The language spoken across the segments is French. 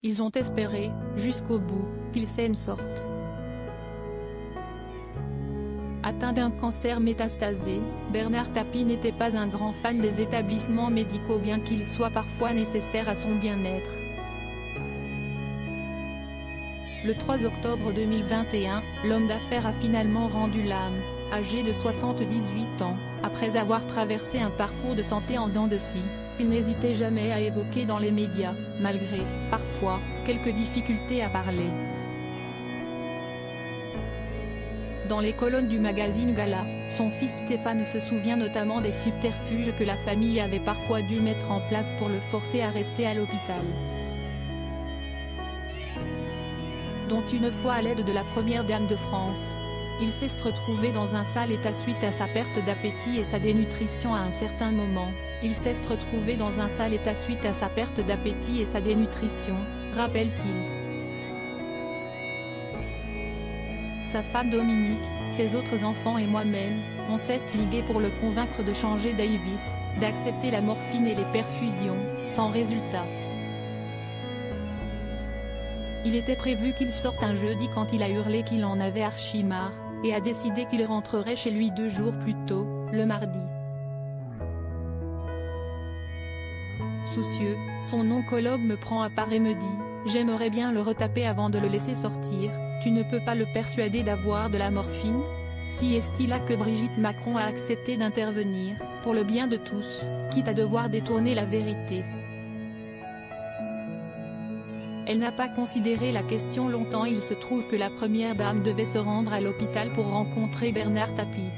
Ils ont espéré, jusqu'au bout, qu'il s'en sorte. Atteint d'un cancer métastasé, Bernard Tapie n'était pas un grand fan des établissements médicaux bien qu'ils soient parfois nécessaires à son bien-être. Le 3 octobre 2021, l'homme d'affaires a finalement rendu l'âme, âgé de 78 ans, après avoir traversé un parcours de santé en dents de scie, qu'il n'hésitait jamais à évoquer dans les médias, malgré, parfois, quelques difficultés à parler. Dans les colonnes du magazine Gala, son fils Stéphane se souvient notamment des subterfuges que la famille avait parfois dû mettre en place pour le forcer à rester à l'hôpital. Dont une fois à l'aide de la première dame de France. Il s'est retrouvé dans un sale état suite à sa perte d'appétit et sa dénutrition à un certain moment. Il s'est retrouvé dans un sale état suite à sa perte d'appétit et sa dénutrition, rappelle-t-il. Sa femme Dominique, ses autres enfants et moi-même, on s'est ligués pour le convaincre de changer d'Avis, d'accepter la morphine et les perfusions, sans résultat. Il était prévu qu'il sorte un jeudi quand il a hurlé qu'il en avait archi-marre, et a décidé qu'il rentrerait chez lui 2 jours plus tôt, le mardi. Soucieux, son oncologue me prend à part et me dit « J'aimerais bien le retaper avant de le laisser sortir, tu ne peux pas le persuader d'avoir de la morphine ?» Si est-il là que Brigitte Macron a accepté d'intervenir, pour le bien de tous, quitte à devoir détourner la vérité. Elle n'a pas considéré la question longtemps. Il se trouve que la première dame devait se rendre à l'hôpital pour rencontrer Bernard Tapie.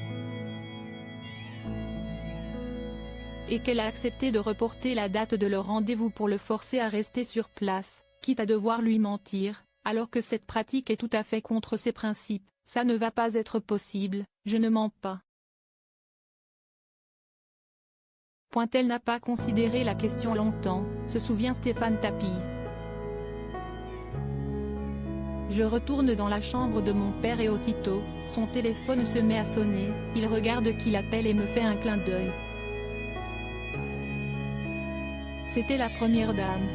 Et qu'elle a accepté de reporter la date de leur rendez-vous pour le forcer à rester sur place, quitte à devoir lui mentir, alors que cette pratique est tout à fait contre ses principes. Ça ne va pas être possible, je ne mens pas. Elle n'a pas considéré la question longtemps, se souvient Stéphane Tapie. Je retourne dans la chambre de mon père et aussitôt, son téléphone se met à sonner, il regarde qui l'appelle et me fait un clin d'œil. C'était la première dame.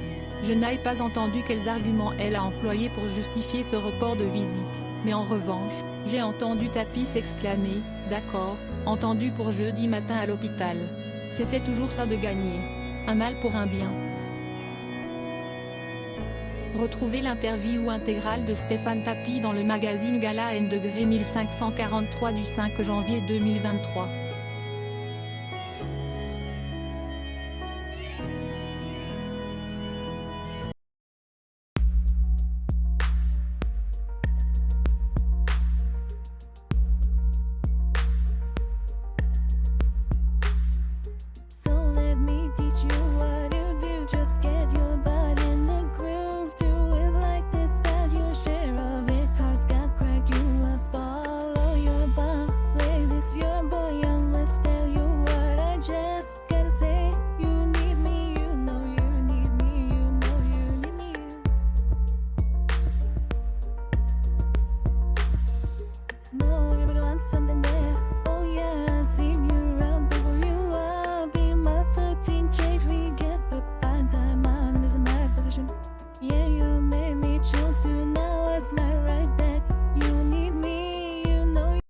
Je n'ai pas entendu quels arguments elle a employés pour justifier ce report de visite, mais en revanche, j'ai entendu Tapie s'exclamer « D'accord, entendu pour jeudi matin à l'hôpital. C'était toujours ça de gagner. Un mal pour un bien. » Retrouvez l'interview intégrale de Stéphane Tapie dans le magazine Gala N° 1543 du 5 janvier 2023.